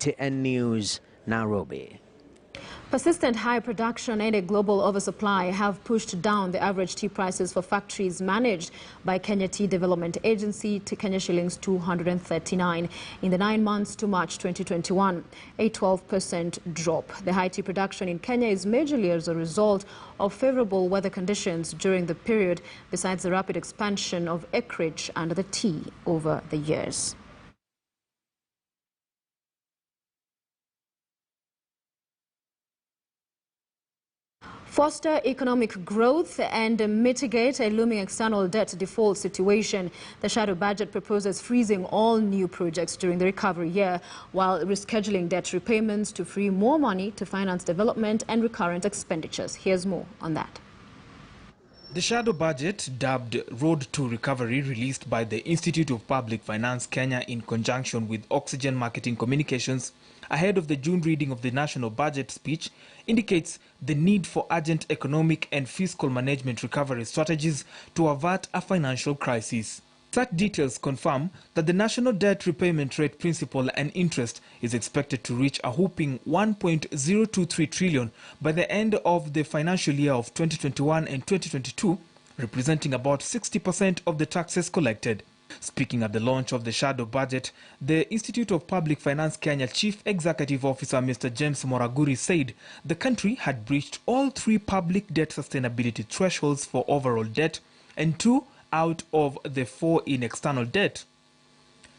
KTN News, Nairobi. Persistent high production and a global oversupply have pushed down the average tea prices for factories managed by Kenya Tea Development Agency to Kenya shillings 239 in the 9 months to March 2021, a 12% drop. The high tea production in Kenya is majorly as a result of favorable weather conditions during the period, besides the rapid expansion of acreage under the tea over the years. Foster economic growth and mitigate a looming external debt default situation. The shadow budget proposes freezing all new projects during the recovery year, while rescheduling debt repayments to free more money to finance development and recurrent expenditures. Here's more on that. The shadow budget, dubbed Road to Recovery, released by the Institute of Public Finance Kenya in conjunction with Oxygen Marketing Communications ahead of the June reading of the national budget speech, indicates the need for urgent economic and fiscal management recovery strategies to avert a financial crisis. Such details confirm that the national debt repayment rate, principal and interest is expected to reach a whopping 1.023 trillion by the end of the financial year of 2021 and 2022, representing about 60% of the taxes collected. Speaking at the launch of the shadow budget, the Institute of Public Finance Kenya Chief Executive Officer Mr. James Moraguri said the country had breached all 3 public debt sustainability thresholds for overall debt and 2 out of the 4 in external debt.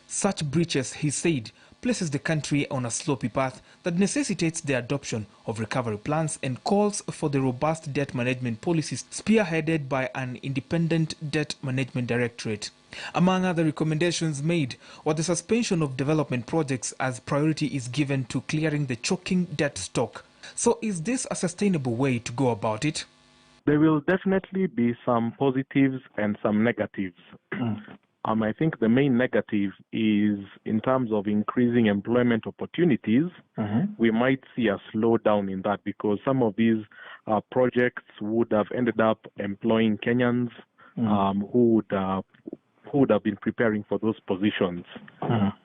Such breaches, he said, places the country on a slopey path that necessitates the adoption of recovery plans and calls for the robust debt management policies spearheaded by an independent debt management directorate. Among other recommendations made were the suspension of development projects as priority is given to clearing the choking debt stock. So is this a sustainable way to go about it? There will definitely be some positives and some negatives. I think the main negative is in terms of increasing employment opportunities. We might see a slowdown in that because some of these projects would have ended up employing Kenyans who would have been preparing for those positions.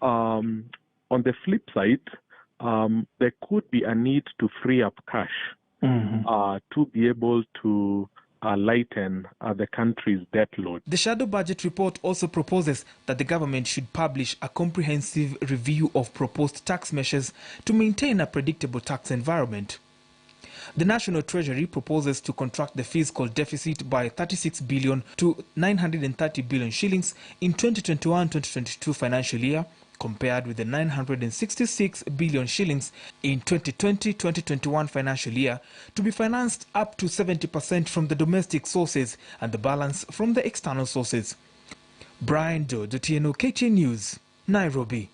On the flip side, there could be a need to free up cash to be able to lighten the country's debt load. The shadow budget report also proposes that the government should publish a comprehensive review of proposed tax measures to maintain a predictable tax environment. The National Treasury proposes to contract the fiscal deficit by 36 billion to 930 billion shillings in 2021-2022 financial year, compared with the 966 billion shillings in 2020-2021 financial year, to be financed up to 70% from the domestic sources and the balance from the external sources. Brian George, TNO, KTN News, Nairobi.